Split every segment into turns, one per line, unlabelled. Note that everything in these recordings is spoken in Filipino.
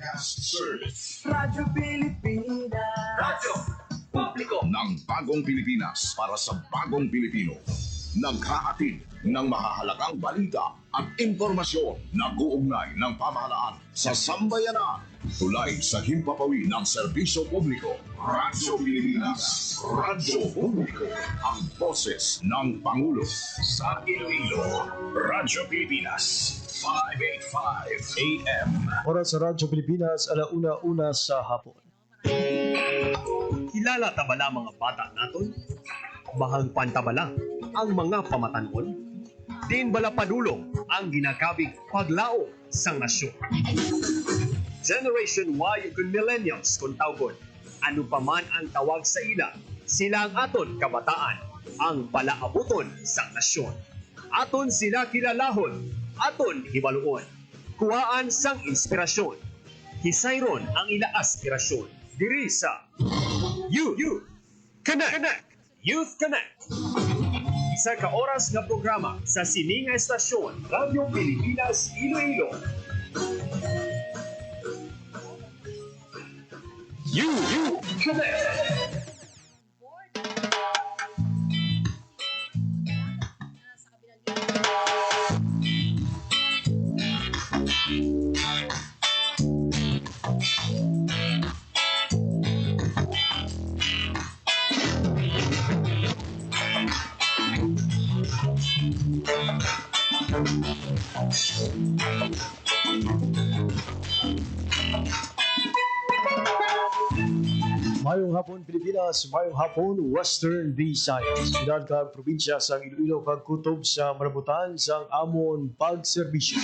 Broadcast Service.
Radyo Pilipinas.
Radyo Publiko ng Bagong Pilipinas para sa Bagong Pilipino. Naghahatid ng mahahalagang balita at impormasyon na uugnay ng pamahalaan sa sambayanan. Tulay sa himpapawid ng serbisyo publiko. Radyo Pilipinas. Radyo Publiko. Ang boses ng Pangulo. Sa Iloilo. Radyo Pilipinas. 585 AM.
Oras sa Radyo Pilipinas, alauna-una sa hapon.
Kilala ta bala mga bata naton? Bahang pantabala ang mga pamatanon? Din bala padulong ang ginakabig paglaom sang nasyon. Generation Y ug millennials kung tawgon. Ano pa man ang tawag sa ila, sila ang aton kabataan, ang palaabuton sang nasyon. Aton sila kilalahon, aton hibaluon. Kuhaan sang inspirasyon. Hisayron ang ila aspirasyon. Diri sa Youth Connect. Youth Connect. Isa ka oras nga programa sa sining nga estasyon Radyo Pilipinas Iloilo. Youth Connect.
Mayong hapon Pilipinas, mayong hapon Western Visayas. Siyudad kag probinsya sang Iloilo kag kutob sa marabutan sang amon pagserbisyo.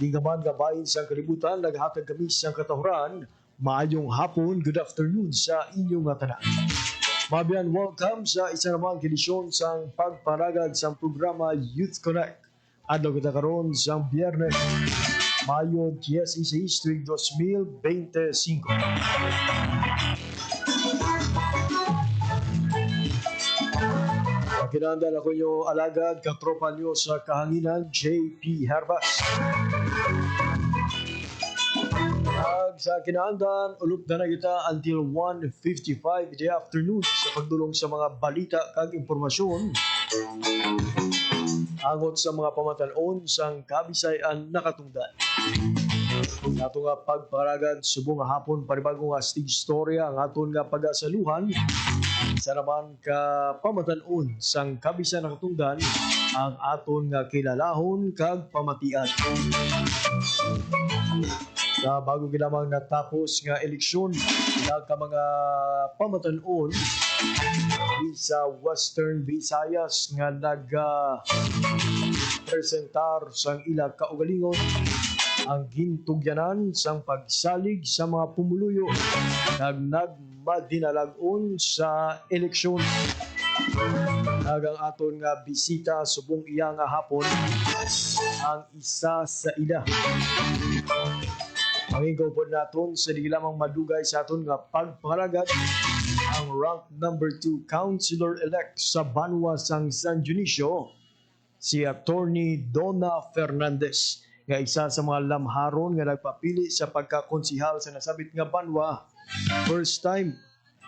Di gaman gabayin sang kalibutan naghatag kami sang katahuran. Mayong hapon, good afternoon sa inyong tanan. Mabiyan, welcome sa isa namang edisyon sang pagparagad sang programa Youth Connect. Adlaw kita karon sang Biyernes, Mayo 16, tuig 2025. Kinahanglan ako yung alagad, katropa nyo sa kahanginan, JP Herbas. Sa kinahanglan, ulop na kita until 1:55 in the afternoon sa pagdulong sa mga balita kag impormasyon angot sa mga pamatanon sang kabisayan nakatungdan. Ato nga pagparagad subong nga hapon panibago nga stage storya ang aton nga pagasaluhan sa naman ka pamatanon sang kabisayan nakatungdan ang aton nga kilalahon kag pamatian. Sa bago ginamang natapos nga eleksyon ilang ka mga pamatanon sa Western Visayas nga presentar sang ilang kaugalingon ang gintugyanan sang pagsalig sa mga pumuluyo nagmadinalagon sa eleksyon. Nagang aton nga bisita subong iya nga hapon ang isa sa ila. Mangingaw po naton sa di lamang madugay sa aton nga pagparagad ang rank number 2 councilor-elect sa Banwa sang San Dionisio, si Attorney Donna Fernandez, nga isa sa mga lamharon nga nagpapili sa pagkakonsihal sa nasabit nga Banwa. First time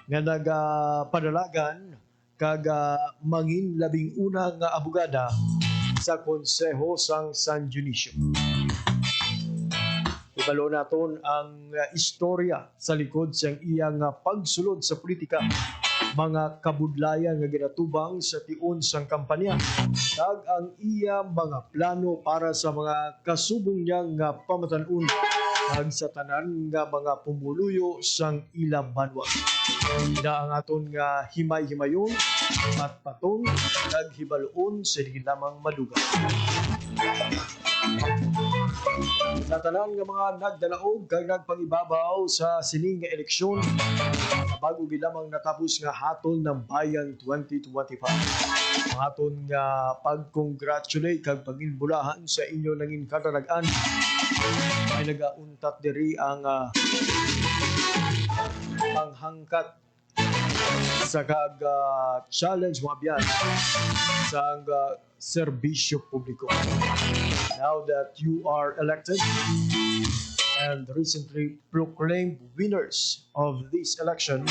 nga nagapadalagan kag mangin labing una nga abogada sa Konseho sang San Dionisio. Ibalo naton ang istorya sa likod siyang iyang pagsulod sa politika, mga kabudlayan nga ginatubang sa tiun sang kampanya, kag ang iya mga plano para sa mga kasubong niyang nga pamatanon kag sa tanan nga mga pumuluyo sang ila Banwa. Ina ang aton nga himay-himayon, patpatong, kag hibaluon sa di lamang madugay. Sa tanan nga mga nagdalaog kag nagpangibabaw sa sining nga eleksyon bago gilamang natapos nga hatol ng bayan 2025. Ang aton nga pag-congratulate kag paginbulahan sa inyo nangin katanagan ay nagauntat diri ang panghangkat sa challenge mga biyan sa serbisyo publiko. Now that you are elected, and recently proclaimed winners of this election,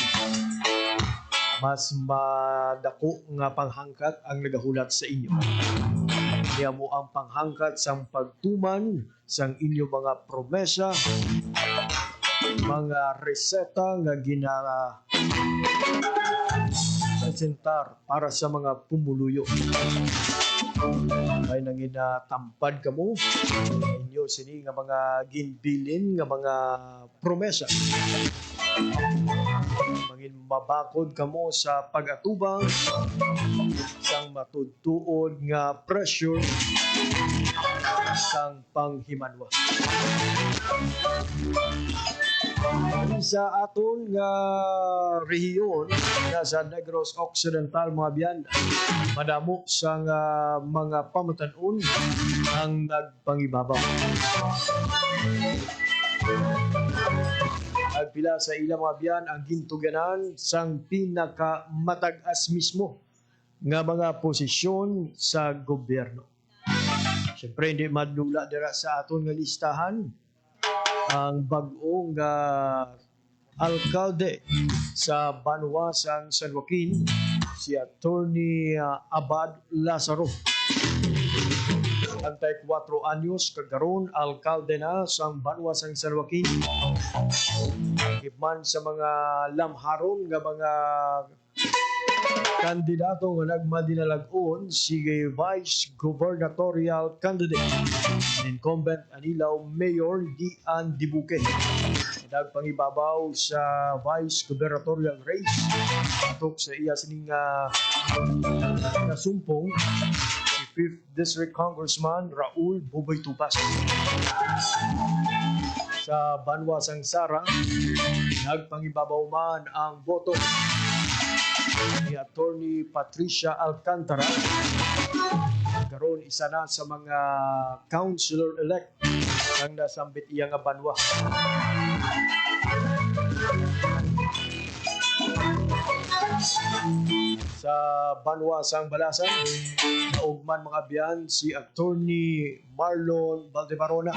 mas madako nga panghangkat ang nagahulat sa inyo. Kaya mo ang panghangkat sang pagtuman sang inyo mga promesa, mga reseta nga presentar para sa mga pumuluyo. Ay nang inatampad ka mo inyo sini nga mga ginbilin nga mga promesa. Mangin mabakod ka mo sa pag-atubang sang matudtuod nga pressure sang panghimanwa. Sa aton nga rehiyon nga sa Negros Occidental mga biyan, madamo sa mga pamatanon ang nagpangibabaw. Agpila sa ilang mga biyan ang gintuganan sang pinakamatag-as mismo nga mga posisyon sa gobyerno. Siyempre, hindi madula dira sa aton nga listahan ang bag-ong alkalde sa Banwa sang San Joaquin, si Attorney Abad Lazaro. Antay 4 anyos kagaron alkalde na sang Banwa sang San Joaquin. Iban sa mga lamharon nga mga kandidato nga nagmadinalag-on si Vice Gubernatorial Candidate incumbent Anilaw Mayor Dian Dibuque. Nagpangibabaw sa Vice Gubernatorial race atok sa iya sining nasumpong si 5th District Congressman Raul Boboy Tupas. Sa Banwa sang Sara, nagpangibabaw man ang boto ni Attorney Patricia Alcantara. Karon isa na sa mga councilor-elect ang nasambit iya nga Banwa. Sa Banwa sang Balasan, naugman mga biyan si Attorney Marlon Valdebarona.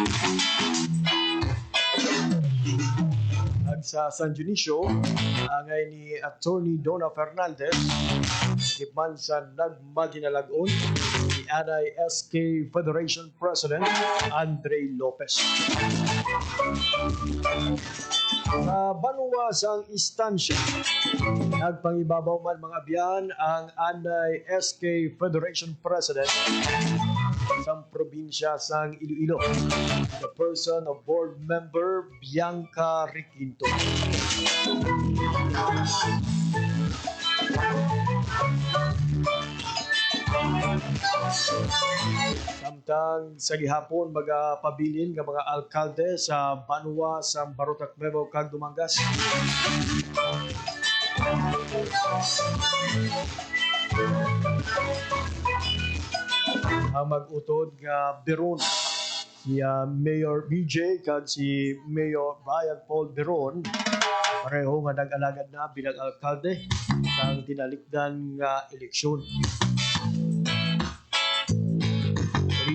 Sa San Dionisio, angay ni Attorney Donna Fernandez, ipan sa nagmadinalagon ni Anay SK Federation President Andre Lopez. Sa Banwa sang Istansya, nagpangibabaw man mga biyan ang Anay SK Federation President sa probinsya sang Iloilo, the person of board member Bianca Riquinto. Samtang sa gihapon magapabilin nga mga alkalde sa Banwa sa Barotac Nuevo kag Dumangas. Ang mag-utod nga Beron si Mayor BJ kag si Mayor Brian Paul Beron pareho nga nag-alagad na bilang alkalde sang tinalikdan nga eleksyon.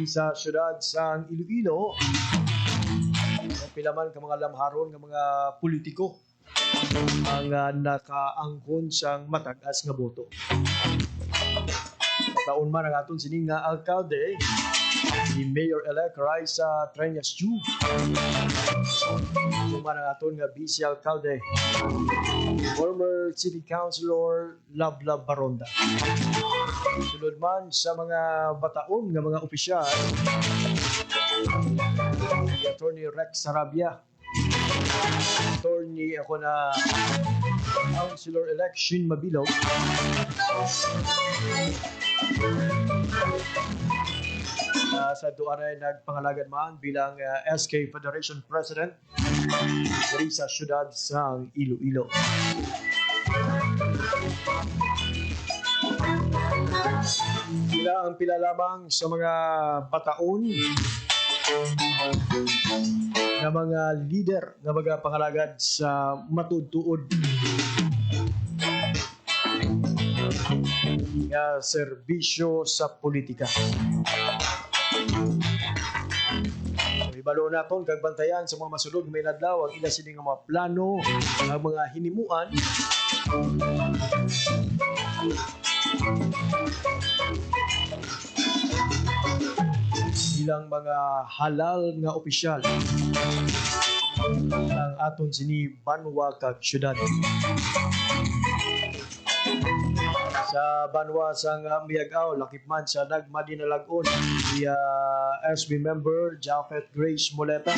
Sa syudad sang Iloilo, pilaman ka mga lamharon nga mga politiko ang nakaangkon sang matagas nga boto. Taon man ang aton sining nga alkalde si Mayor-elect Raisa Treñas Chu. Suman ang aton nga vice alkalde former city councilor Lablab Baronda. Sulod man sa mga bataon nga mga opisyal si Attorney Rex Sarabia, Attorney ako na Councilor Election Mabilog, sa doon ay nagpangalagan man bilang SK Federation President diri sa syudad sang Iloilo. Sila ang pila lamang sa mga bataon na mga leader na magapangalagad sa matudtuod nga serbisyo sa politika. Ibalo naton kag bantayan sa mga masulod may adlaw ang ila sini nga mga plano, ang mga hinimuan. Bilang mga halal nga opisyal ng aton sini Banwa kag syudad. Sa Banwa sang Miagaw, lakip man sa nagmadinalagon si SB member Japhet Grace Moleta.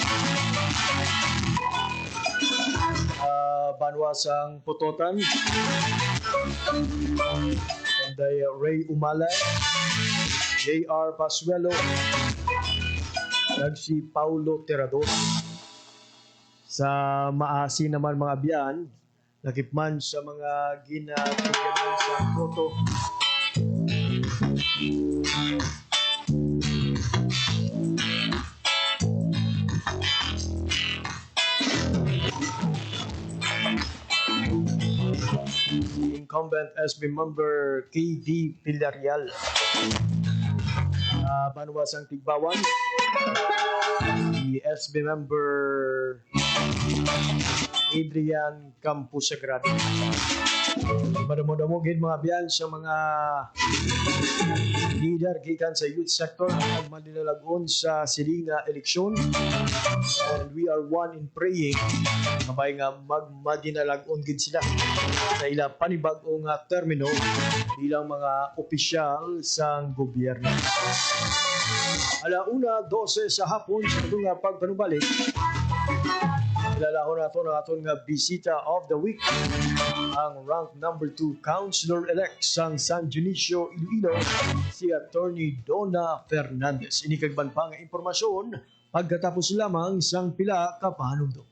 Banwa sang Putotan, Day Ray Umalay, JR Pasuelo, si Paulo Terador. Sa Maasi naman mga biyan, lakip man sa mga ginagawa sa Proto. Incumbent SB member KD Villarreal. Banwa sang Tigbawan, the SB member Adrian Campos Sagrado. Madamo-damo gid mga biyan sa mga leader gikan sa youth sector ang madinalagon sa silinga eleksyon. And we are one in praying mabay nga magmadinalagon gid sila sa ila panibag-o nga termino bilang mga opisyal sang gobyerno. Alauna 12 sa hapon sa nga pagpanubalik. Ilalahon nato ang aton nga bisita of the week, ang rank number 2 Councilor-elect sang San Dionisio, Iloilo, si Attorney Donna Fernandez. Inikagban pa nga impormasyon pagkatapos lamang sang pila ka pahanumdum.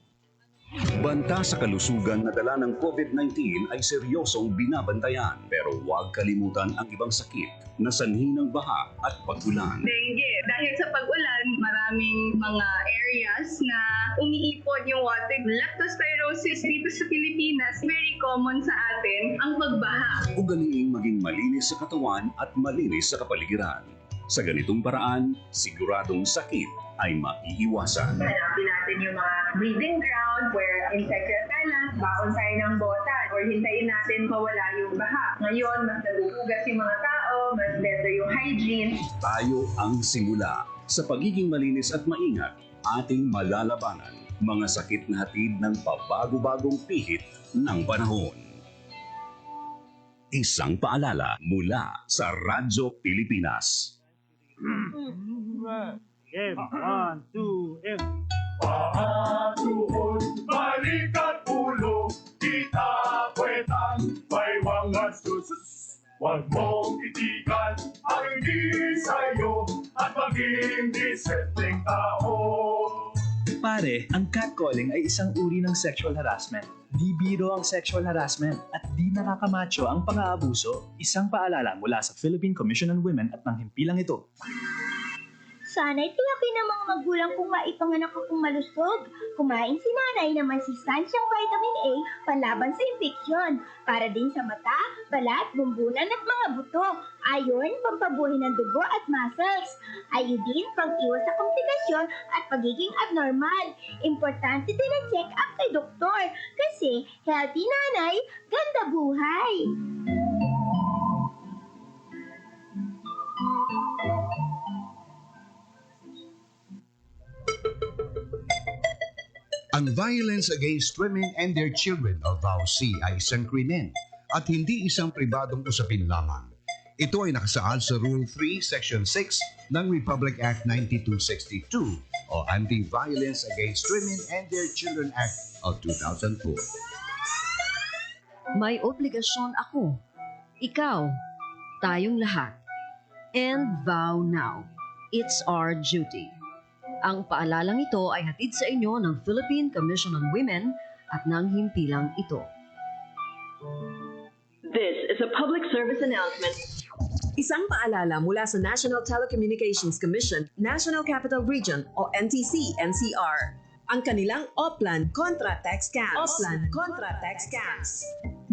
Banta sa kalusugan na dala ng COVID-19 ay seryosong binabantayan, pero huwag kalimutan ang ibang sakit na sanhi ng baha at pag-ulan.
Dengue. Dahil sa pag-ulan, maraming mga areas na umiipon yung water. Leptospirosis dito sa Pilipinas, very common sa atin ang pagbaha.
Ugaliing maging malinis sa katawan at malinis sa kapaligiran. Sa ganitong paraan, siguradong sakit ay maiiwasan.
Hanapin natin yung mga breeding ground where insect repellent, baon tayo ng botan, or hintayin natin mawala yung baha. Ngayon, mas naguhugas yung mga tao, mas better yung hygiene.
Tayo ang simula. Sa pagiging malinis at maingat, ating malalabanan mga sakit na hatid ng pabago-bagong pihit ng panahon. Isang paalala mula sa Radyo Pilipinas.
Game, 1, 2, and...
Pahatuon, balikat ulo, kita kwetan, may mga susus. Huwag mong itigan ang hindi sa'yo at maging disenteng tao.
Pare, ang catcalling ay isang uri ng sexual harassment. Di biro ang sexual harassment at di nakakamacho ang pang-aabuso. Isang paalala mula sa Philippine Commission on Women at ng himpilang ito.
Sana'y tiyakin ng mga magulang kung maipanganak akong malusog. Kumain si nanay ng masustansyang vitamin A panlaban sa impeksyon. Para din sa mata, balat, bumbunan at mga buto. Ayon, pampabuhay ng dugo at muscles. Ayodin, pang-iwas sa komplikasyon at pagiging abnormal. Importante din ang check-up kay doktor. Kasi healthy nanay, ganda buhay.
Ang violence against women and their children o VAUC ay isang krimen at hindi isang pribadong usapin lamang. Ito ay nakasaad sa Rule 3, Section 6 ng Republic Act 9262 o Anti-Violence Against Women and Their Children Act of 2004.
May obligasyon ako, ikaw, tayong lahat. And vow now. It's our duty. Ang paalalang ito ay hatid sa inyo ng Philippine Commission on Women at ng himpilang ito.
This is a public service announcement. Isang paalala mula sa National Telecommunications Commission, National Capital Region o NTC-NCR. Ang kanilang Oplan Contra Tax Scams.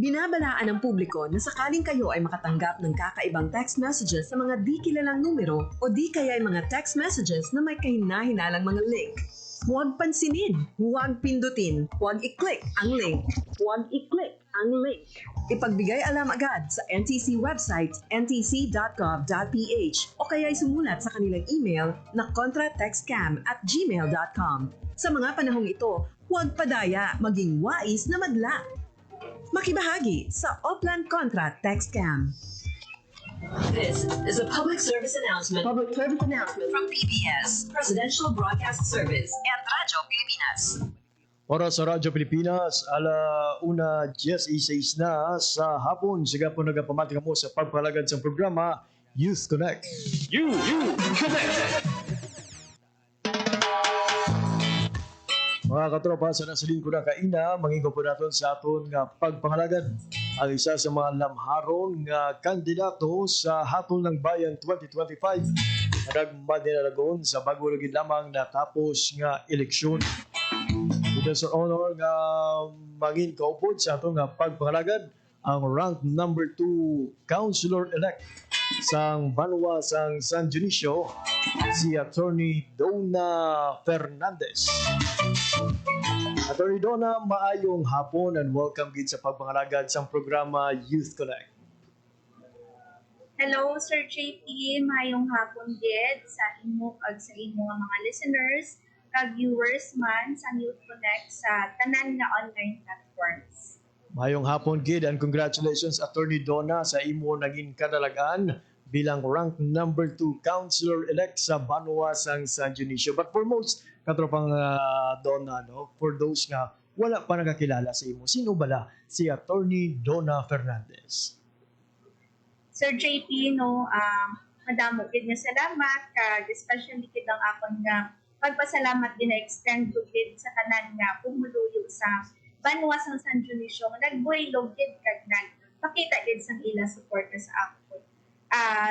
Binabalaan ng publiko na sakaling kayo ay makatanggap ng kakaibang text messages sa mga di kilalang numero o di kaya ay mga text messages na may kahina-hinalang mga link. Huwag pansinin, huwag pindutin, huwag i-click ang link, huwag i-click ang link. Ipagbigay alam agad sa NTC website ntc.gov.ph o kaya ay sumulat sa kanilang email na contratextcam@gmail.com. Sa mga panahong ito, huwag padaya, maging wais na madla. Makibahagi sa Oplan Contra Text Cam. This is a public service announcement. Public service announcement from PBS, Presidential Broadcast Service, and Radyo Pilipinas.
Oras sa Radyo Pilipinas, 1:16 na sa hapon. Siga po nagapamati mo sa pagpalagad sa programa Youth Connect.
You Connect!
Mga katropa, sa nasilin ko na kaina, mangingo po natin sa aton nga pagpangalagad ang isa sa mga lamharon nga kandidato sa Hatol ng Bayan 2025 na nagmadinalagon sa bago lagi lamang natapos nga eleksyon. Ito sa honor nga mangin kaupod sa aton nga pagpangalagad ang rank number 2 councilor-elect sang Banwa sang San Dionisio, si Attorney Donna Fernandez. Attorney Donna, maayong hapon and welcome gid sa pagpangalagad sa programa Youth Connect.
Hello, Sir JP. Maayong hapon gid sa imo ag sa imo nga mga listeners kag viewers man sa Youth Connect sa tanan nga online platforms.
Mayong hapon gid and congratulations Attorney Donna sa imo naging kadalagan bilang rank number 2 councilor-elect sa Banwa sang San Dionisio. But for most katropang Donna, no, for those nga wala pa nakakilala sa imo, sino bala si Attorney Donna Fernandez?
Sir JP, no, madamo gid nga salamat kag especially gid ang akon nga pagpasalamat din na-extend to gid sa tanan nga pumuluyo sa Banwa sang San Dionisio nga nagbuylog gid kag nagpakita gid sang ila suporta sa akon.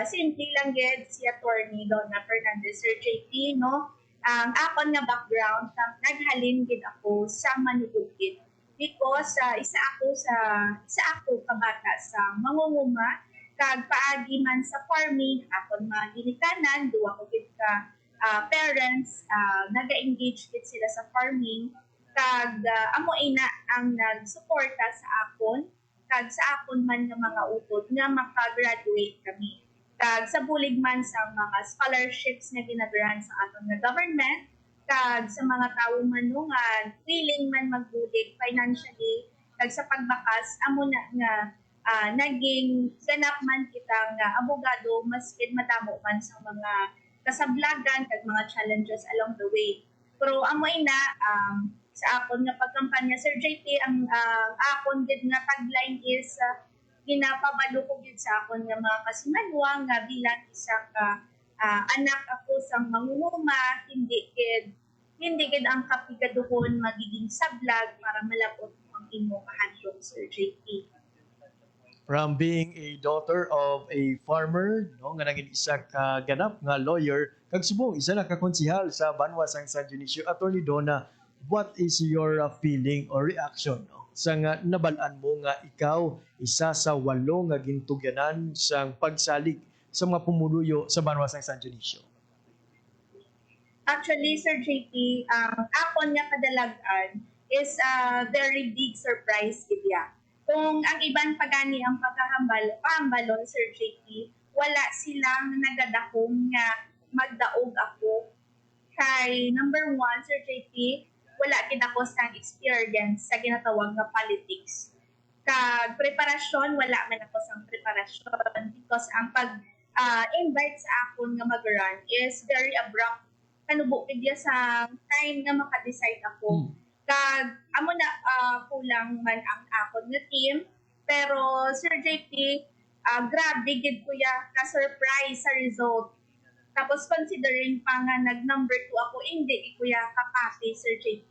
Simple lang gid si Attorney Donna Fernandez, Sir JP, no. Ang akon nga background, naghalin gid ako sa manugugid because isa ako kabata sa mangunguma kag paagi man sa farming akon mga ginikanan, duwa ko gid ka parents naga-engage gid sila sa farming kag amo ina ang nagsuporta sa akon kag sa akon man nga mga utod nga maka-graduate kami. Kag sa bulig man sa mga scholarships nga ginagrant sa aton nga government, kag sa mga tawo man nga willing man magbulig financially, kag sa pagbakas, amo na nga naging ganap man kita nga abogado maski madamo man sa mga kasablagan kag mga challenges along the way. Pero amo ina sa akon nga pagkampanya, Sir JP, ang akon gid nga tagline is ginapabalo ko gid sa akon nga mga kasimanwa nga bilang isa ka anak ako sa mangunguma, hindi gid ang kapigaduhon magiging sablag para malabot ang imong kahadlok, Sir JP.
From being a daughter of a farmer, no, nga naging isa ka ganap nga lawyer, kag subong isa na ka konsihal sa Banwa sang San Dionisio, Attorney Donna, what is your feeling or reaction, no, sa nga nabalaan mo nga ikaw isa sa 8 nga gintugyanan sang pagsalig sa mga pumuluyo sa Banwa sang San Dionisio?
Actually, Sir JP, akon nga kadalagan is a very big surprise gidya. Kung ang iban pagani ang paghambalon, Sir JP, wala silang nagadahom nga magdaog ako. Kay number 1, Sir JP, wala gid ako sa experience sa ginatawag nga politics. Kag preparasyon, wala man ako sa preparasyon because ang pag-invite sa akon nga mag-run is very abrupt. Kanubo gid sa time nga maka-decide ako. Kag amo na kulang man ang akon nga team, pero Sir JP, grabe gid kuya ka surprise sa result. Tapos considering pa nga nag-number 2 ako, hindi kuya kapati, Sir JP.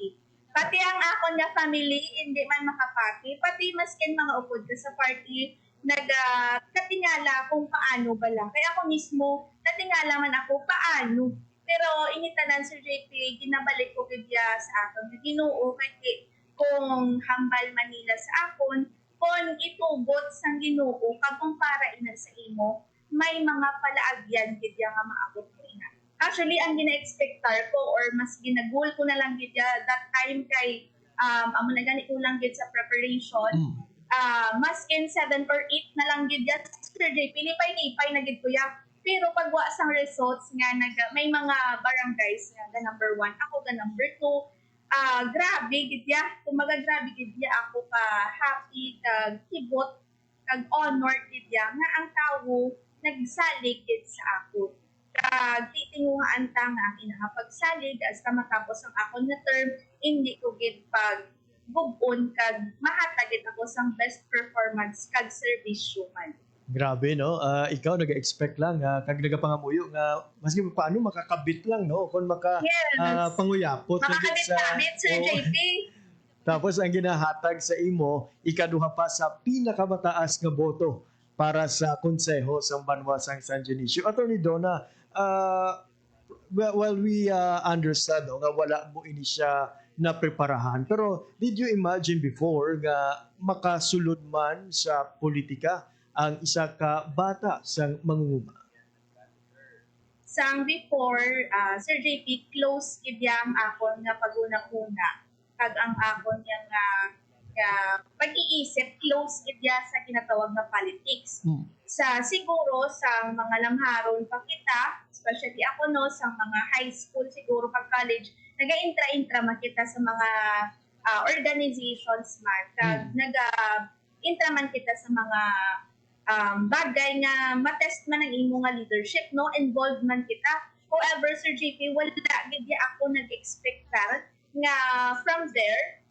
Pati ang akon nga family, hindi man makapati. Pati maskin mga upod ka sa party, nagkatingala kung paano bala. Kaya ako mismo, natingala man ako paano. Pero initanan, Sir JP, ginabalik ko kaya sa akon. Ginoo kay kung hambal Manila sa akon, kon itugot sang Ginoo kag kumpara ina sa imo, may mga palaagyan gid ya nga maabot mo ina. Actually, ang gina-expectar ko or mas ginagul ko na lang gid ya that time kay amo na gani ulang gid sa preparation. Maskin 7 or 8 na lang gid ya Sir J. Pilipay-lipay na gid ko ya. Pero pag wa sang results nga may mga barangays nga number 1, ako ga number 2. Grabe gid ya. Kumaga grabe gid ya ako ka happy kag kibot kag honor gid ya nga ang tawo nagsalig gid sa ako. Kag titinguhaan ta nga ang inahapagsalig as ka matapos ang akon nga term, hindi ko gid pag bubon kag mahatagid ako sang best performance kag servisyo man.
Grabe, no? Ikaw nag-expect lang, kag nagapangamuyo nga maski paano makakabit lang, no? Kung panguyapot
makakabit Sir JP.
Tapos ang ginahatag sa imo, ikaduha pa sa pinakamataas nga boto para sa konseho sa Banwasang San Dionisio. Attorney Donna, well, we understand no, nga wala mo ini siya na preparahan. Pero did you imagine before nga makasulod man sa politika ang isa ka bata sang mangunguma?
Sang before, Sir JP, close ibyang akon nga paguna-una. Kag ang akon nga pag-iisip, close idya sa ginatawag na politics. Sa siguro sa mga lamharon pa kita, especially ako no, sa mga high school, siguro pag college, naga-intra-intra makita sa mga organizations man. Kag naga-intra man kita sa mga bagay nga matest man ang imo nga leadership, no? Involved man kita. However, Sir JP, wala gid ako nag-expectar nga from there,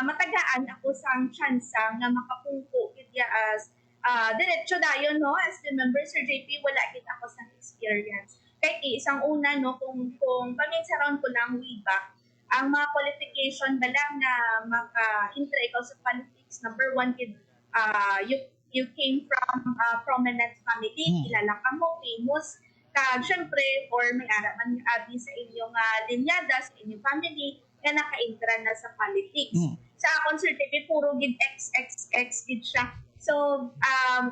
matagaan ako sang tsansa nga makapungko gid as diretso dayon no, as member Sir JP, wala gid ako sang experience. Kay isang una no, kung paminsaron ko lang way back, ang mga qualification ba lang na maka-intra ikaw sa politics, number 1 gid you came from a prominent family, kilala ka mo, famous, kag syempre or may ara man abi sa inyong linyada sa inyong family nga naka-intra na sa politics. Sa akong certificate, puro gid XXX gid siya. So,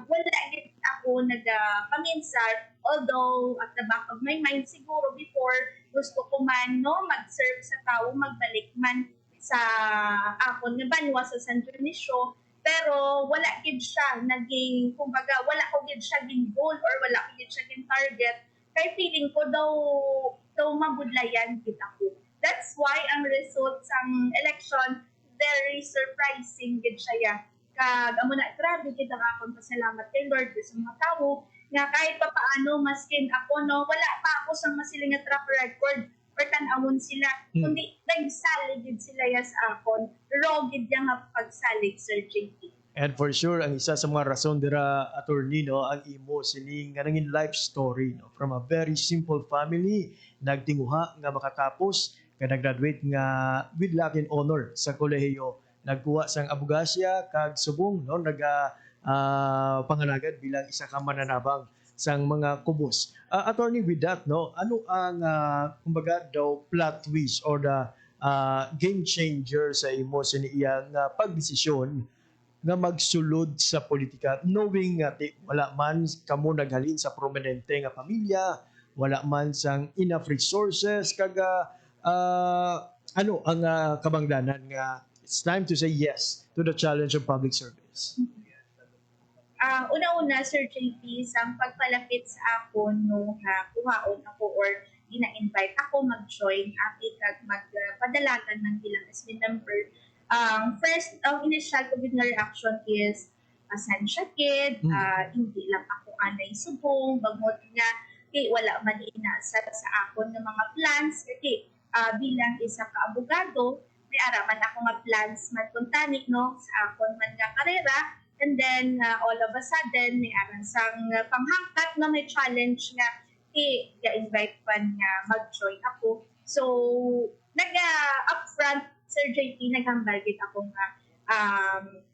wala gid ako nagpaminsar, although at the back of my mind, siguro before, gusto ko man no, mag-serve sa tao, magbalik man sa akon nga banwa sa San Dionisio, pero wala gid siya naging, kumbaga, wala ko gid siya gin goal or wala ko gid siya gin target. Kaya feeling ko daw mabudlayan gid ako. That's why ang results ang election very surprising gid siya. Kag amo na grabe gid ang akong pasalamat kay Lord sa mga tawo nga kahit pa paano maskin ako no, wala pa ako sang masiling nga track record or tan-awon sila, kundi nagsalig gid sila sa akon. Raw gid nga pagsalig, Sir JP.
And for sure, ang isa sa mga rason dira, attorney, no, ang imo sining nga nangin life story, no, from a very simple family, nagtinguha nga makatapos, nga nag-graduate nga with luck and honor sa kolehiyo, nagkuha sang abogasya kag subong, no, pangalagad bilang isa ka mananabang sang mga kubos. Attorney, with that, no, ano ang kumbaga daw plot twist or the game changer sa imo siniyang pagdesisyon nga magsulod sa politika, knowing nga wala man kamo naghalin sa prominente nga pamilya, wala man sang enough resources, kaga ano ang kabangdanan nga it's time to say yes to the challenge of public service?
Una-una, Sir JP, sa pagpalapit sa ako nung kuhaon ako or ina-invite ako mag-join, kag magpadalagan ng bilang SB member. First, initial ko din na reaction is pasensya kid, hindi lang ako anay subong, bagot nga, wala man inasal sa akon ng mga plans, kasi bilang isa ka abogado, may araman ako nga plans man kuntani, no, sa akon man nga karera, and then all of a sudden, may aran sang panghangkat na may challenge nga, ga-invite pa nga mag-join ako. So, upfront, Sir JP, naghambal gid ako nga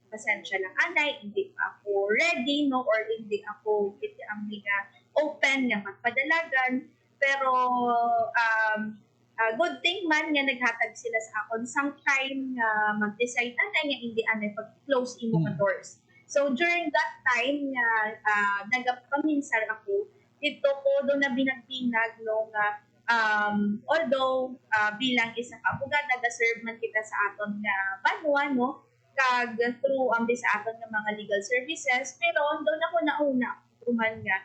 pasensya lang anay, hindi pa ako ready, no, or hindi ako ang open nga magpadalagan. Pero good thing man nga naghatag sila sa akon sang time nga mag-decide anay nga hindi anay pag-close imo ka doors. So during that time nga nagapaminsar ako, dito ko doon na binagbinag no nga although bilang isa ka abogada ga-serve man kita sa aton nga banwa no kag through ang sa aton nga mga legal services, pero doon ako nauna kuman nga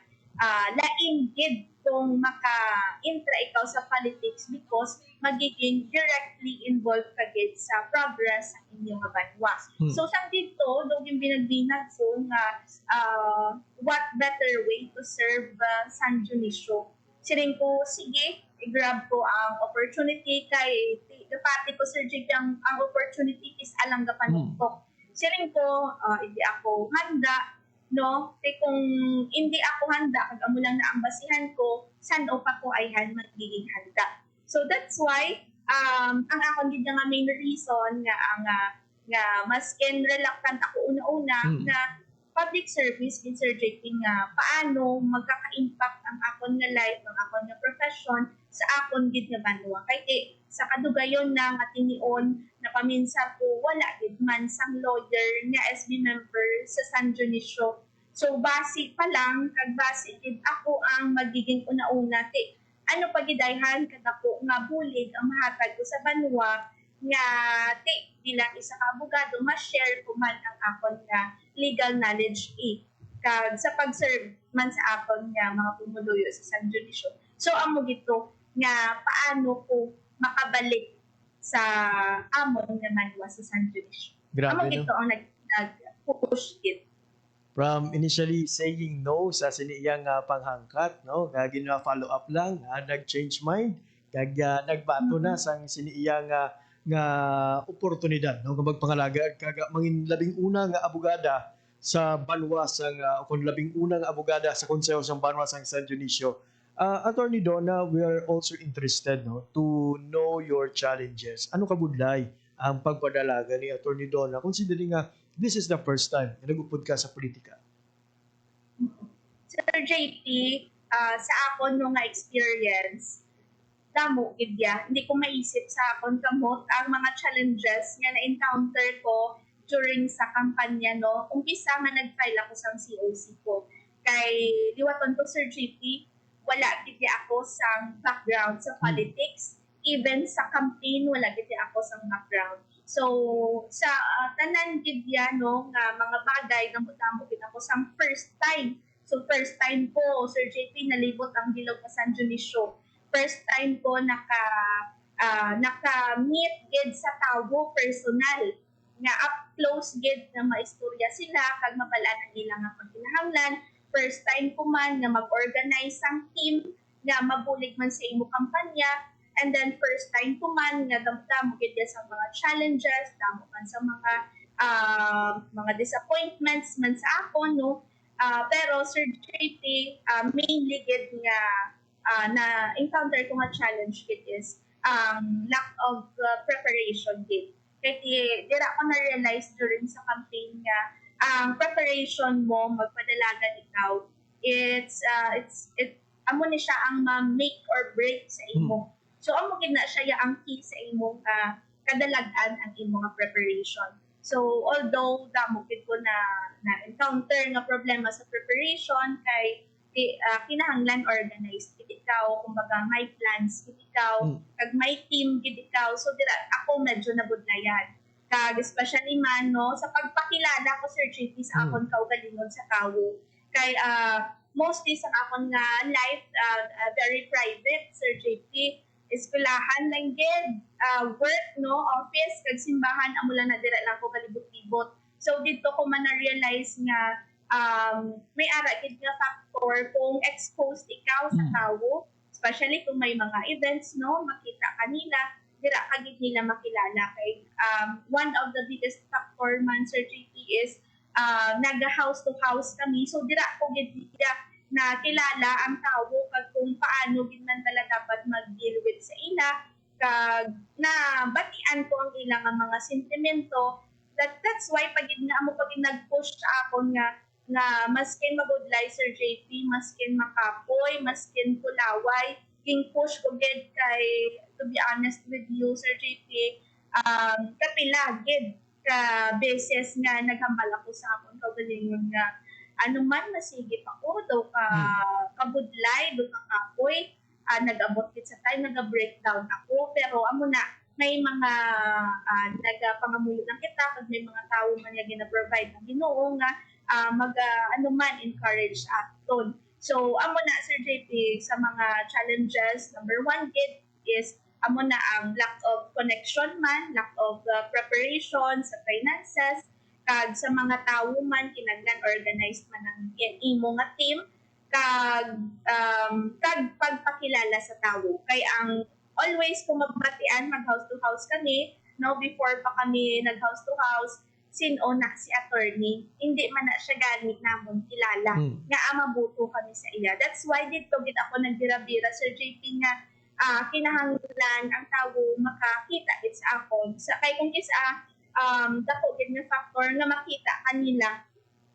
lain gid kung maka-intra ikaw sa politics because magiging directly involved ka gid sa progress sa inyong banwa. So sa dito, doon yung binagbinag ko nga what better way to serve San Dionisio. Siring ko, sige, i-grab ko ang opportunity kay dapati ko Sir Jake ang opportunity is alang gapanuktok. Siring ko, hindi ako handa no, kung hindi ako handa, kag amo lang na ang basihan ko, saan o pa ko ay magiging handa. So that's why, ang akong gid nga main reason nga masken reluctant ako una-una na public service in Sir JP nga paano magkaka-impact ang akon nga life, ang akon nga profession sa akon gid nga banwa. Kay sa kadugayon na nga tinion na paminsa ko wala gid man sang lawyer nga SB member sa San Dionisio. So basic pa lang kag basic gid ako ang magiging una-una ano pagidayhan kad ako nga bulig ang mahatag ko sa banwa nga bilang isa ka abogado ma-share ko man ang akon nga legal knowledge kag sa pag-serve man sa akon nga mga pumuluyo sa San Dionisio. So amo gito nga paano ko makabalik sa amon nga banwa sa San Dionisio. Amo gito ang nag-push it.
From initially saying no sa siniyang panghangkat, no, kag follow up lang, nag-change mind, kag nagbato na sang siniyang nga oportunidad, no, kag magpangalaga kag mangin labing una nga abogada sa banwa sang kun labing una nga abogada sa konseho sang banwa sang San Dionisio. Attorney Donna, we are also interested no to know your challenges. Ano kabudlay ang pagpadalaga ni Attorney Donna considering nga this is the first time na nag-upod ka sa politika?
Sir JP, sa akon nga experience, damo gidya, hindi ko maisip sa akon kamot ang mga challenges nga na-encounter ko during sa kampanya no. Umpisa nga nag-file ako sa COC ko. Kay liwaton ko Sir JP, wala gidya ako sa background sa politics. Even sa campaign, wala gidya ako sa background. So, sa tanan gidya no, nga mga bagay na mutamo gid ako sa first time. So, first time ko, Sir JP, nalibot ang bilog sa San Dionisio. First time ko naka-meet gid sa tawo personal. Nga up close gid na maistorya sila, kag mabalaan ang ilang nga pagkinahanglan. First time ko man nga mag-organize ang team, nga mabulig man sa imo kampanya. And then first time ko man nga damo gid sa mga challenges, damo man sa mga disappointments man sa ako no. Pero Sir JP, mainly gid nga na encounter ko nga challenge gid is lack of preparation gid. Kaya dira ko na realize during sa campaign nga ang preparation mo magpadalagan ikaw, amo ni siya ang ma-make or break sa imo. So, amo gid na siya ang key sa imong kadalagan ang imong preparation. So, although damo gid ko na encounter nga problema sa preparation kay kinahanglan organized gid ikaw, kumbaga may plans gid ikaw, kag may team gid ikaw. So, dira ako medyo nabudlayan. Kag especially man no sa pagpakilala ko Sir JP sa akon kaugalingon sa kawo. Kay mostly sa akon nga life very private Sir JP. Eskwelahan lang gid, work no, office kag simbahan amo lang na dira lang ko kalibot-libot. So dito ko man na-realize nga may ara gid nga factor kung exposed ikaw sa tawo, especially kung may mga events no, makita kanila, dira ka gid nila makilala kay one of the biggest factor man Sir JP is naga house to house kami. So dira ko gid na kilala ang tawo kag kung paano gid man talaga dapat mag-deal with sa ila kag na batian ko ang ilang mga sentimento. That's why pagid nga amo pagid nag-push ako nga maskin magudlay Sir JP, maskin makapoy, maskin kulaway, king push ko gid kay to be honest with you Sir JP, kapila gid ka beses nga naghambal ako sa akong kaugalingon nga ano man masigip ako daw ka kabudlay do ka kapoy nag-abot kit sa time naga-breakdown ako pero amo na may mga nagapangamuyo lang kita kag may mga tawo man nga gina-provide ng Ginoo nga ano man encourage aton. So amo na Sir JP sa mga challenges number 1 gid is amo na ang lack of connection man, lack of preparation sa finances, kag sa mga tawo man kinahanglan organized man ang imo nga team, kag pagpakilala sa tawo. Kay ang always kung magbatian mag house to house kami, no before pa kami nag house to house, sino na si attorney, hindi man na siya ganit namon kilala nga mabuto kami sa iya. That's why dito gid ako nagbira-bira Sir JP nga kinahanglan ang tawo makakita it's akon sa kay kung isa dako gid nga factor nga makita kanila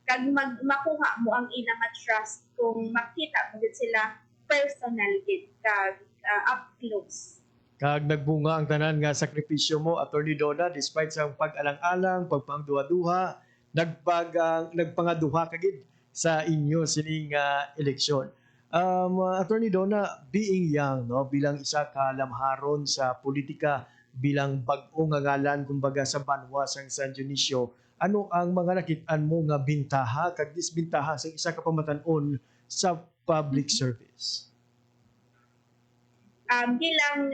kag makuha mo ang ilang trust kung makita mo gid sila personal gid kag up close.
Kag nagbunga ang tanan nga sakripisyo mo, Attorney Donna, despite sa pag-alang-alang, pagpangduha-duha, nagpangaduha kagid sa inyo sining eleksyon. Attorney Donna, being young, no, bilang isa ka lamharon sa politika, bilang bag-o nga ngalan kumbaga sa banwa sang San Dionisio, ano ang mga nakit-an mo nga bintaha kag disbintaha sa isa ka pamatan-on sa public service?
Bilang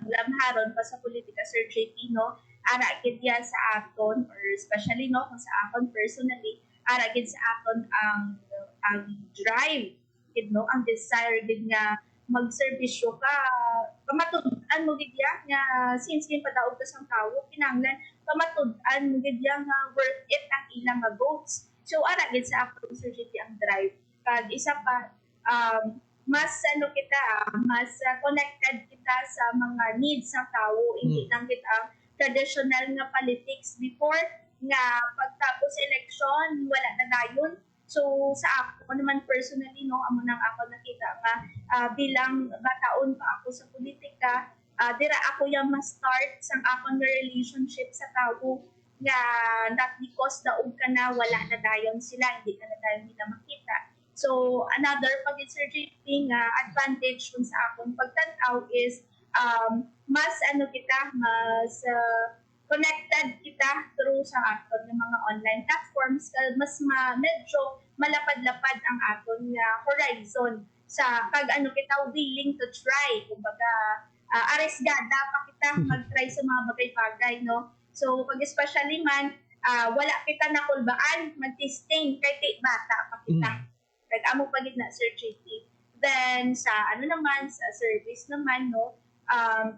lamharon pa sa politika Sir JP, no, ara gid yan sa aton or especially no kung sa aton personally, ara gid sa aton ang drive gid no, ang desire gid nga magserbisyo ka pamatud-an mo gid ya nga since padaog ka sang tawo kinahanglan pamatud-an mo gid ya nga worth it ang ilang nga votes. So ara gid sa aton Sir JP ang drive. Kag isa pa mas mas connected kita sa mga needs ng tao, hindi lang kita traditional nga politics before nga pagtapos election wala na dayon. So sa ako naman personally no, amo nang ako nakita nga bilang bataon pa ako sa politika, dira ako yung ma-start sang akong relationship sa tao nga not because daog ka na wala na dayon sila, hindi ka na dayon nila makita. So another pag Sir JP nga advantage kung sa akong pagtanaw is mas mas connected kita through sa aton ng mga online platforms, mas medyo malapad-lapad ang aton nga horizon sa kag kita willing to try, kumbaga aresgada pa kita mag-try sa mga bagay-bagay no. So pag especially man wala kita nakulbaan mag-testing kay bata pa kita. Amo pagid na Sir JP. Then sa naman sa service naman no,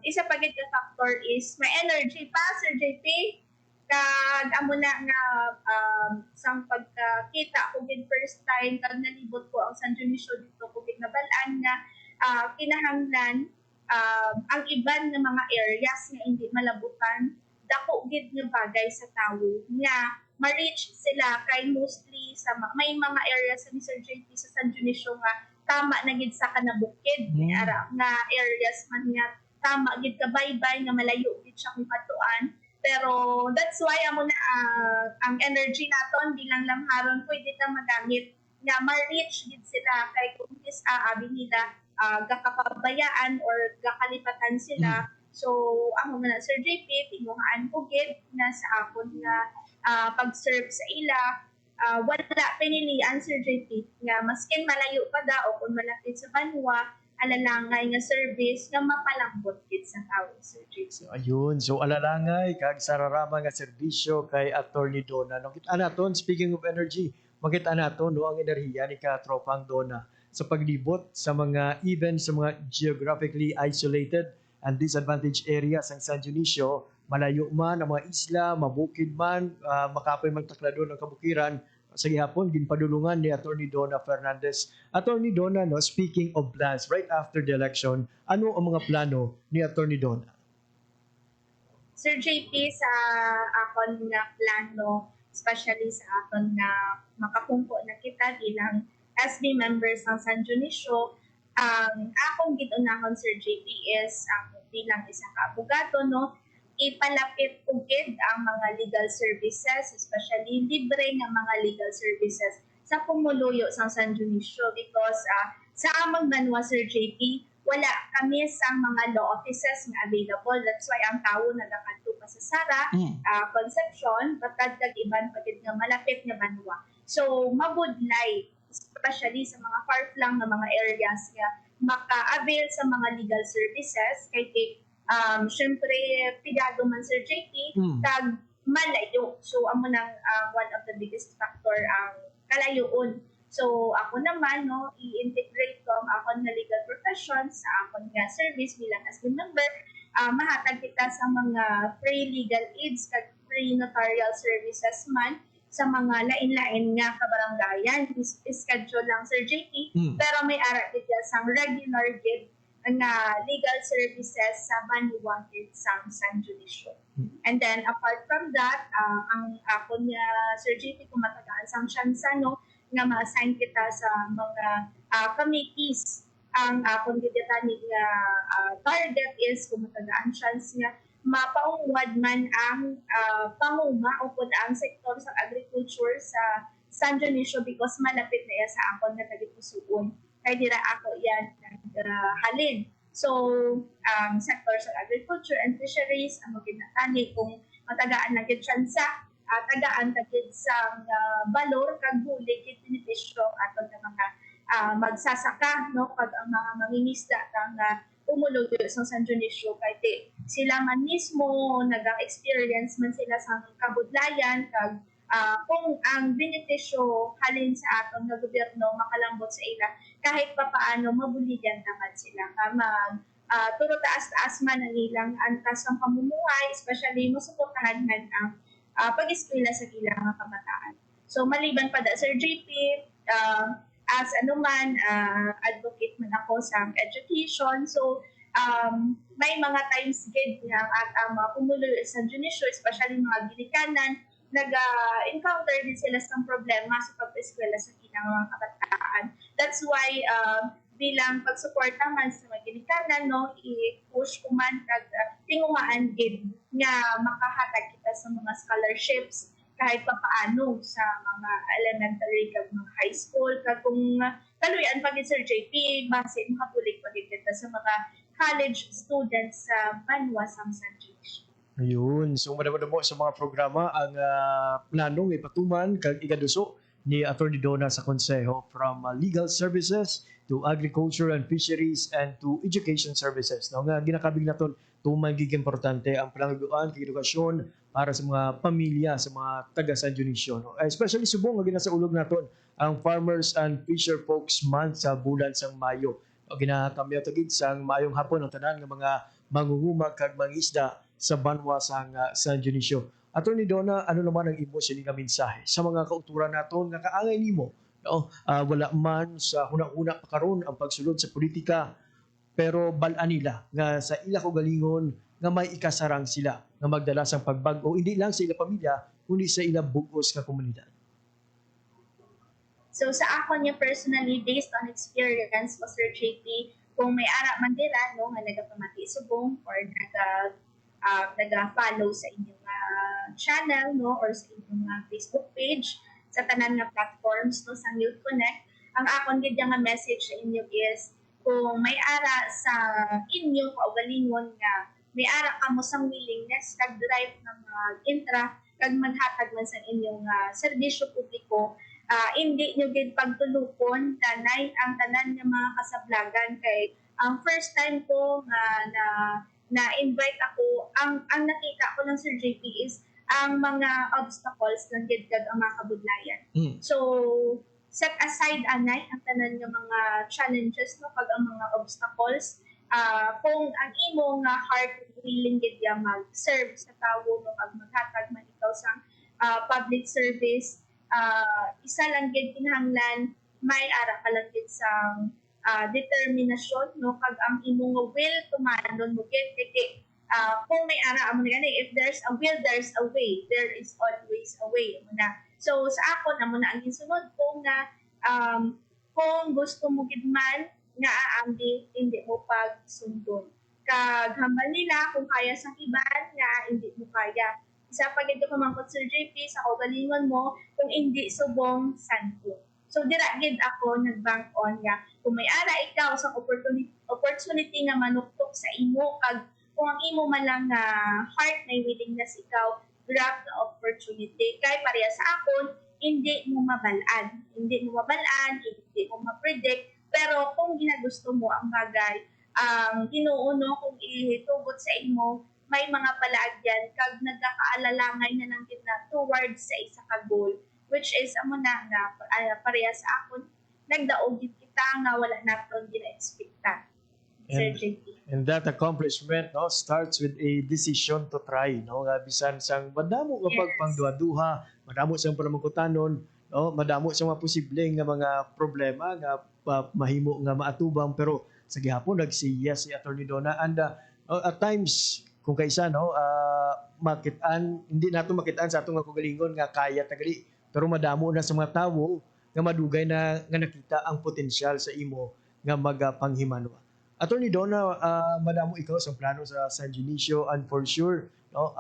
isa pagid ka factor is may energy pa Sir JP. Kag amo na nga sang pagkakita ko gid first time kag nalibot ko ang San Dionisio dito ko gid nabalaan nga kinahanglan ang iban nga mga areas nga hindi malabutan dako gid nga bagay sa tawo nga ma-reach sila kay mostly sa may mga areas sa Sir JP sa San Dionisio nga tama na gid sa kanabukid ara nga areas man nga tama gid ka baybay nga malayo gid siya kung patuan, pero that's why amo na ang energy naton bilang lamharon pwede ta magamit nga ma-reach gid sila kay kung is abi nila gakapabayaan or gakalipatan sila. So amo na Sir JP tinguhaan ko gid na sa akon nga pag-serve sa ila, wala pinilian Sir JP nga maskin malayo pa da o kung malapit sa banwa alalangay nga service nga mapalambot gid sa tao Sir JP.
So ayun, so alalangay kag sararama nga serbisyo kay Attorney Donna. No, kita naton speaking of energy, makita naton no ang enerhiya ni Katropang Donna sa paglibot sa mga even sa mga geographically isolated and disadvantaged areas ng San Dionisio, malayo man ang mga isla, mabukid man, makapoy magtakladon ng kabukiran, sa gihapon ginpadulungan ni Attorney Donna Fernandez. Attorney Donna, no, speaking of plans, right after the election, ano ang mga plano ni Attorney Donna?
Sir JP, sa akon nga plano, especially sa aton nga makapungko na kita bilang SB members ng San Dionisio, akong gitunahon Sir JP is ako bilang isa ka abogado no, ipalapit ugid ang mga legal services, especially libre nga mga legal services sa pumuluyo sa San Dionisio because sa amang banwa, Sir JP, wala kami sa mga law offices nga available. That's why ang tao nagakadto pa sa Sara, Concepcion, patagdag iban pagid nga malapit nga banwa. So mabudlay, especially sa mga far-flung na mga areas nga maka-avail sa mga legal services kay syempre pigado man Sir JP tag malayo. So amo nang one of the biggest factor ang kalayoon. So ako naman no i-integrate ko ang akong nga legal profession sa akong nga service bilang as member. Mahatag kita sa mga free legal aids kag free notarial services man sa mga lain-lain nga kabarangayan. Schedule lang Sir JP pero may ara kita sang regular gid nga legal services sa Banwa sa San Dionisio. And then apart from that, ang ako niya Sir JP kung matagaan sang siyansa no nga ma-assign kita sa mga committees. Ang akong gidetani nga target is kung matagaan chance nga mapaungwad man ang panguma o kung ang sektor sa agriculture sa San Dionisio because malapit na sa akong nagadipusuon. Kaya dira ako yan halin. So, sector sa agriculture and fisheries, ang maginatani kung matagaan na kitsansa, tagaan tagid sa balor, kag huli, kit benepisyo ato ng mga magsasaka, no? Pag ang mga mangingisda kang umuluyo sa San Dionisio, kaya sila man mismo, nag-experience man sila sa kabudlayan, kag kung ang benepisyo halin sa atong nga gobyerno makalambot sa ila kahit papaano mabuligan naman sila turo taas-taas man ang ilang antas ng pamumuhay, especially masuportahan man ang pag-eskwela sa ilang mga kabataan. So maliban pa da Sir JP, as anuman advocate man ako sa education, so may mga times gid nga at ang mga pumuloy sa San Dionisio, especially mga ginikanan, nag-encounter din sila sa problema sa pag-eskwela sa ilang mga kabataan. That's why bilang pagsuporta man sa mga ginikanan, no, i-push ko man kag tinguhaan gid nga makahatag kita sa mga scholarships kahit pa paano sa mga elementary kag mga high school kag kung kaluyan pa gid Sir JP base makabulig pa gid kita sa mga college students sa Banwa sa San Dionisio.
Ayun. So, madamo sa mga programa ang planong ipatuman kag ikaduso ni Attorney Donna sa Konseho from legal services to agriculture and fisheries and to education services. No, nga ginakabig naton tumay gig importante ang panangaguan kag edukasyon para sa mga pamilya sa mga taga San Dionisio. No? Especially subong nga ginasa ulog naton ang Farmers and Fisher Folks Month sa bulan sang Mayo. O ginakamyo tagid sang mayong hapon ang tanan nga mga mangunguma kag mangisda sa Banwa sa San Dionisio. Attorney Donna, ano naman ang imo sining nga mensahe sa mga kauturan naton nga kaangay nimo? No? Wala man sa hunang-una pa karon ang pagsulod sa politika, pero bal-an nila nga sa ila kaugalingon nga may ikasarang sila nga magdala sang pagbago hindi lang sa ila pamilya kundi sa ila bugos nga komunidad.
So sa ako niya personally, based on experience ko Sir JP, kung may ara man dira no nga nagapamati subong or nag-follow sa inyong channel no or sa inyong Facebook page sa tanan nga platforms no sa Youth Connect, ang akong gid nga message sa inyo is kung may ara sa inyo kaugalingon nga may ara kamo sang willingness kag drive na mag-intra kag maghatag man sa inyong serbisyo publiko, hindi nyo gid pagtulupon tanay ang tanan nga mga kasablagan kay ang first time ko na-invite ako, ang nakita ko lang Sir JP is ang mga obstacles ng gidgag ang mga kabudlayan. So, set aside anay ang tanan ng mga challenges no pag ang mga obstacles, kung ang imo nga heart willing gid ya mag-serve sa tawo no pag maghatag man ikaw sa public service, isa lang gid kinahanglan may ara ka lang gid sa determinasyon no kag ang imong will tumanon mo gid kung may ara amo gani, if there's a will there's a way, there is always a way muna. So sa ako na muna ang gisunod kung kung gusto mo gid man nga aambi hindi mo pagsundon kag hambal nila kung kaya sa iban nga hindi mo kaya. Isa pa gid ko mangkot Sir JP sa kaugalingon mo kung hindi subong santo. So dira gid ako nagbank on nga kung may ara ikaw sa opportunity nga manuktok sa imo kag kung ang imo man lang nga heart may willingness ikaw grab the opportunity kay pareha sa akon hindi mo mabalaan, hindi mo ma-predict pero kung ginagusto mo ang bagay ang tinuuno kung ihitugot sa imo may mga palaagyan kag nagkakaalalangay na lang gid na towards sa isa ka goal which is amo na nga pareha sa akon nagdaog gid kita nga wala naton gina-expecta. Sir JP.
And that accomplishment no starts with a decision to try no nga bisan sang madamo nga pagpangduha-duha, madamo sang panamangkutanon, no, madamo sang mga posibleng nga mga problema nga mahimo nga maatubang pero sa gihapon nag-say yes si Attorney Donna and at times kung kaisa no makitaan hindi nato makitaan sa atong kagalingon nga kaya tagali pero madamo na sa mga tawo nga madugay na nga nakita ang potensyal sa imo nga magapanghimanwa. Attorney Donna, madamo ikaw sa plano sa San Dionisio and for sure no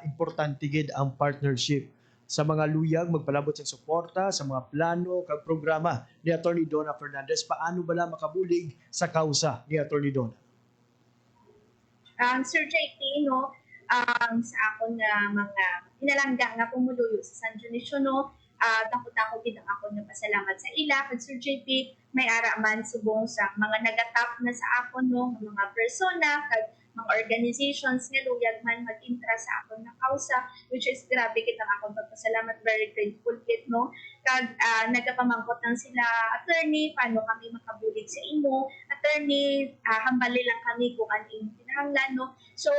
importante gid ang partnership sa mga luyag magpalabot sa suporta sa mga plano kag programa ni Attorney Donna Fernandez. Paano bala makabulig sa kausa ni Attorney Donna?
Sir JP, no, sa akon nga mga hinalangga nga pumuluyo sa San Dionisio, no, takot-takot gid ang akon nga pasalamat sa ila kag Sir JP may ara man subong sa mga nagatap na sa akon no mga persona kag mga organizations nga luyag man mag-intra sa akon nga kausa which is grabe gid ang akon pagpasalamat very grateful gid no kag nagapamangkot nang sila attorney paano kami makabulig sa imo attorney hambali lang kami kung ano yung kinahanglan no so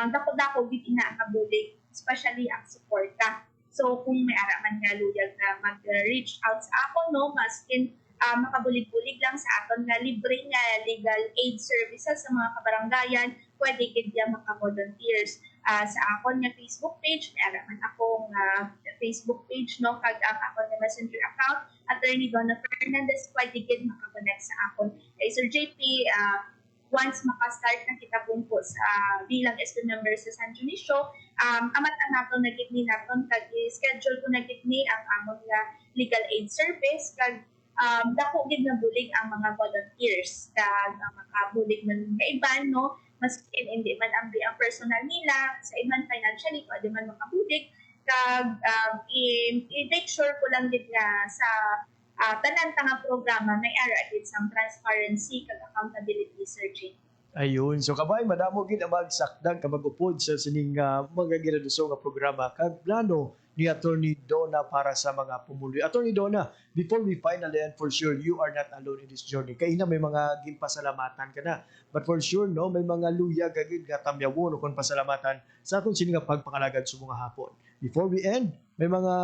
dako-dako gid ina kabulig especially ang suporta. So kung may ara man nga luyag na mag-reach out sa akon no maskin makabulig-bulig lang sa aton nga libre nga legal aid services sa mga kabaranggayan pwede gid ya maka-volunteers sa akon nga Facebook page may ara man akong Facebook page no kag ang akon nga messenger account Attorney Donna Fernandez pwede gid maka-connect sa akon kay Sir JP once maka-start na kita pungko sa bilang SQ member sa San Dionisio, amat nato na gid ni naton kag schedule ko na gid ni ang among nga legal aid service kag dako gid nga bulig ang mga volunteers kag makabulig man nga iban no maskin hindi man ang personal nila sa iban financially pwede man makabulig kag i-make sure ko lang gid nga sa tanan tanga programa may ara gid sang transparency kag accountability searching.
Ayun, so kabay madamo gid ang magsakdag ka magupod sa sining mga ginaduso nga programa kag plano ni Attorney Donna para sa mga pumuloy. Attorney Donna, before we finally end for sure you are not alone in this journey. Kay na may mga ginpasalamatan ka na. But for sure no, may mga luyag gid nga tamyawon o kon pasalamatan sa aton sining nga pagpangalagad sa mga hapon. Before we end, may mga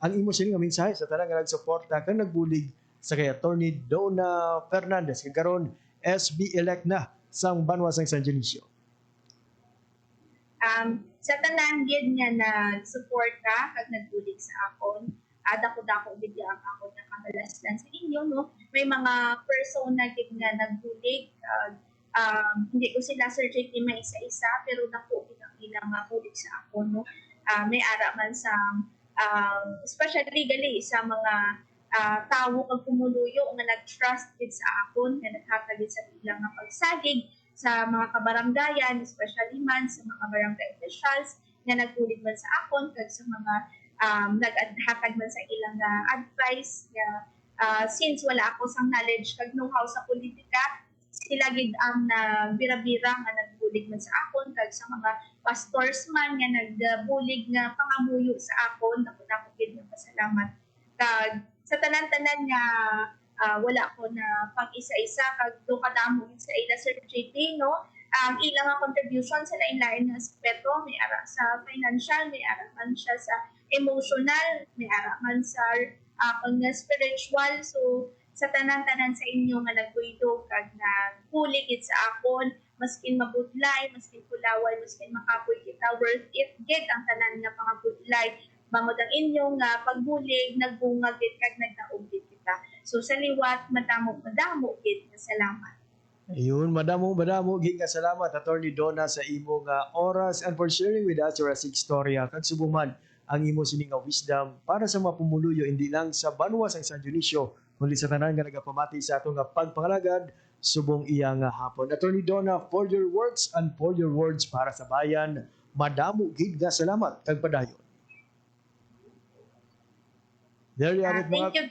ang imo sining nga mensahe sa tanang nga nagsuporta kang nagbulig sa kay Attorney Donna Fernandez kay karon SB elect na sang Banwa sang San Dionisio.
Sa tanan gid nga nagsuporta kag nagbulig sa akon dako-dako gid ang akon nga kabalaslan sa inyo no may mga persona gid nga nagbulig hindi ko sila Sir JP may isa-isa pero dako gid ang ilang bulig sa akon no may ara man sa especially gali sa mga tawo kag pumuluyo nga nag-trust gid sa akon nga naghatag sa ilang nga pagsagig sa mga kabaranggayan especially man sa mga barangay officials nga nagbulig man sa akon kag sa mga naghatag man sa ilang advice nga since wala ako sang knowledge kag know-how sa politika sila gid ang nagbira-bira nga nagbulig man sa akon kag sa mga pastors man nga nagbulig nga pangamuyo sa akon dako gid nga pasalamat kag sa tanan-tanan nga wala ko na pag-isa-isa kag do kadamo sa ila Sir JP no ang ilang nga contribution sa lain-lain nga aspeto may ara sa financial may ara man siya sa emotional may ara man sa akon nga spiritual so sa tanan-tanan sa inyo nga nagkuido kag nagpuligid sa akon maskin mabudlay maskin kulaway maskin makapoy kita worth it gid ang tanan nga pangabudlay bangod ang inyong pagbulig nagbunga gid kag nagdaog gid kita so sa liwat madamo gid nga salamat.
Yun, madamo gid nga salamat Attorney Donna sa imong oras and for sharing with us your istorya kag subuman ang imo sini nga wisdom para sa mga pumuluyo hindi lang sa banwa sang San Dionisio kundi sa tanan nga nagapamati sa ato nga pagpangalagad subong iya nga hapon. Attorney Donna, for your works and for your words para sa bayan, madamo gid nga salamat kag padayon. There you have it,
Thank you,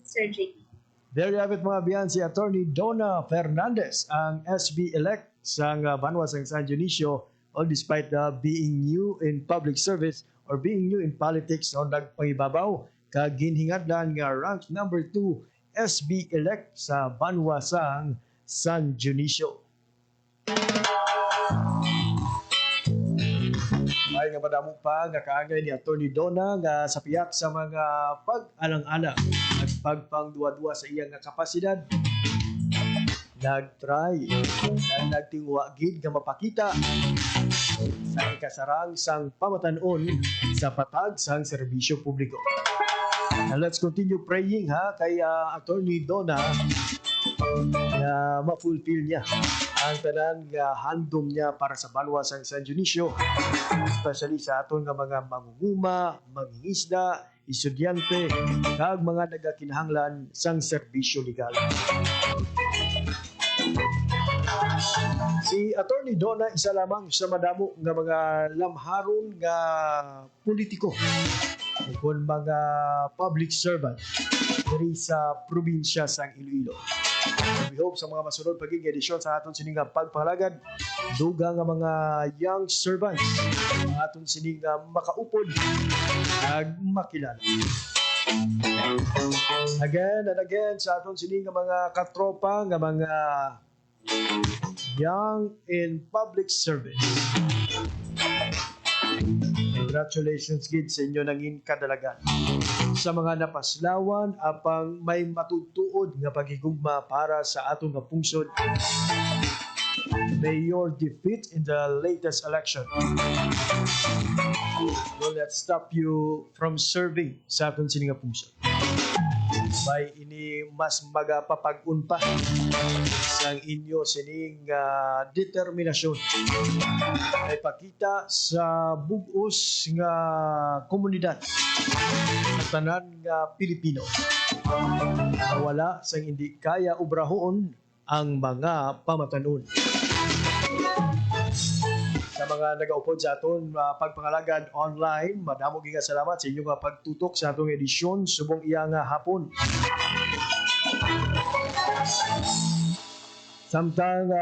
Sir JP.
There you have it mga biyan, si Attorney Donna Fernandez, ang SB-elect sa banwa sang San Dionisio, all despite being new in public service or being new in politics o nagpangibabaw, kaginhingadlan nga rank number 2 SB-elect sa banwa sang San Dionisio. Ay nga madamo pa nga kaangay ni Attorney Donna nga sa piyak sa mga pag-alang-alang at pagpangduwa-duwa sa iyang kapasidad. Nag-try na nagtingwa gid nga mapakita sa kasarang sang pamatanon sa patag sang serbisyo publiko. And let's continue praying kay Attorney Donna na ma-fulfill niya ang tanan nga handom niya para sa banwa sang San Dionisio, especially sa aton nga mga mangunguma, mangingisda, estudyante, kag mga nagakinahanglan sang serbisyo legal. Si Attorney Donna isa lamang sa madamo nga mga lamharon nga politiko kung mga public servant diri sa probinsya sang Iloilo. We hope sa mga masunod pagiging edisyon sa aton sining pagpalagad, duga nga mga young servants ang aton sining makaupod ag makilala. Again and again sa aton sining mga katropa nga mga young in public service. Congratulations gid sa inyo nangin kadalagan. Sa mga napaslawan apang may matudtuod nga paghigugma para sa atong nga pungsod. May your defeat in the latest election will not stop you from serving sa atong sining nga pungsod. May ini mas magapapag-un pa sa inyo sining determinasyon ay pakita sa bugos nga komunidad sa tanan nga Pilipino na wala sang hindi kaya obrahon ang mga pamatanon. Sa mga nagaupod sa aton pagpangalagad online, madamo nga salamat sa inyong pagtutok sa atong edisyon subong iya nga hapon. Samtang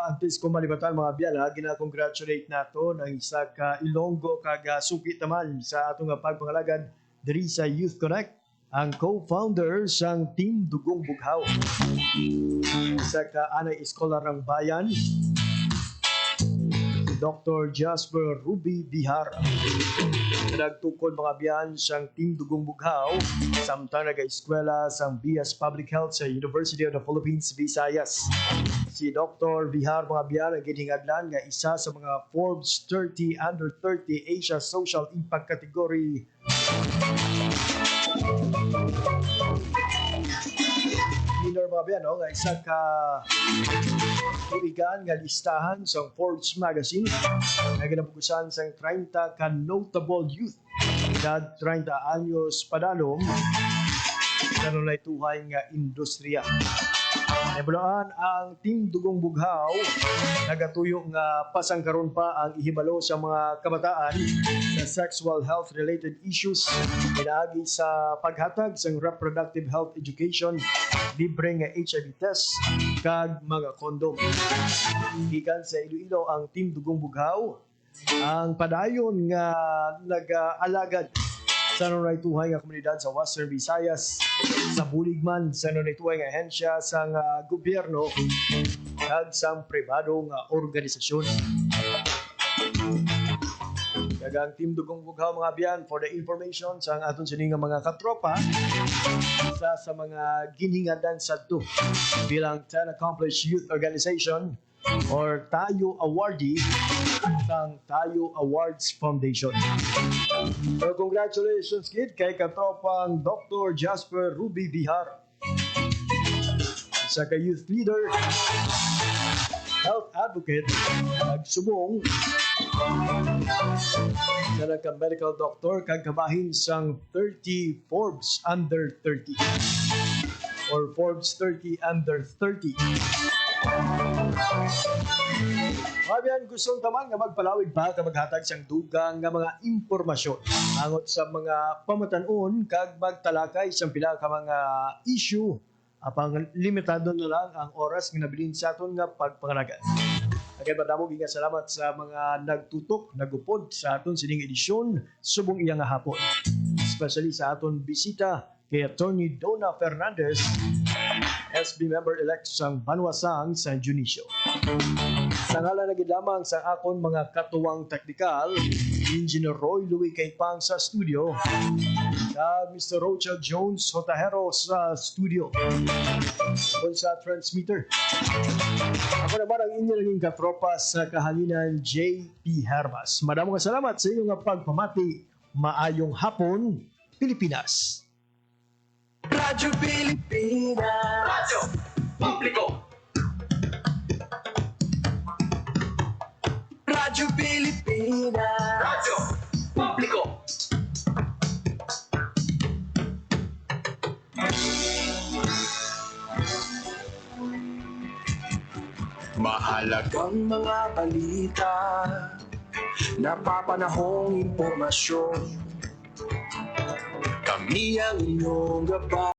antes ko malibatan mga biyan, gina-congratulate nato ng isa ka Ilonggo kag suki taman sa atong pagpangalagad diri sa Youth Connect, ang co-founder sang Team Dugong Bughaw. Isa ka anay iskolar ng bayan, Dr. Jasper Ruby Bihar. Nagtukod mga biyan siyang Team Dugong Bughaw samtang nag-eskwela sang BS Public Health sa University of the Philippines, Visayas. Si Dr. Bihar mga biyan ang ginhingadlan nga isa sa mga Forbes 30 Under 30 Asia Social Impact Category winner mga biyan, nga isa ka tuigan nga listahan sa Forbes magazine na ginabukusan sa 30 ka notable youth edad 30 anyos padalom sa nunay tuhay nga industriya. Nabulaan ang Team Dugong Bughaw nagatuyo nga pasangkaron pa ang ihibalo sa mga kabataan sa sexual health related issues pinaagi sa paghatag sa reproductive health education, libre nga HIV test kag mga kondom. Gikan sa Iloilo ang Team Dugong Bughaw ang padayon nga nag-alagad sa nunay tuhay nga komunidad sa Western Visayas, sa buligman sa nunay tuhay nga ahensya sa gobyerno kag sa pribado nga organisasyon. Kagang Team Dugong Bughaw mga biyan, for the information sa aton sining mga katropa, isa sa mga ginhingadan sa to bilang 10 Accomplished Youth Organization or Tayo Awardee ng Tayo Awards Foundation. So congratulations kid kay katropang Dr. Jasper Ruby Bihar. isa ka youth leader, health advocate, nagsubong, isa ka medical doctor, kag kabahin sang 30 Forbes under 30 or Forbes 30 under 30. Mabiyan gustong taman nga magpalawig pa ka maghatag siyang dugang nga mga impormasyon angot sa mga pamatanon kag magtalakay sa pila ka mga issue apang limitado na lang ang oras nga nabilin sa aton nga pagpangalagan. Again, madamo nga salamat sa mga nagtutok, nagupod sa aton sining edisyon subong iya nga hapon. Especially sa aton bisita kay Attorney Donna Fernandez, SB member-elect sang Banwasang San Dionisio. Sa ngalan na lamang sa akon mga katuwang teknikal, Engineer Roy Louie Kaipang sa studio, at Mr. Rochelle Jones Hotahero sa studio kung sa transmitter. Ako naman ang inyo naging katropa sa kahanginan, JP Hermas. Maraming salamat sa inyong pagpamati. Maayong hapon, Pilipinas.
Radyo Pilipinas. Radyo Publiko. Radyo Pilipinas. Radyo Publiko. Mahalagang mga balita, napapanahong impormasyon. Kami ang inyong gabay.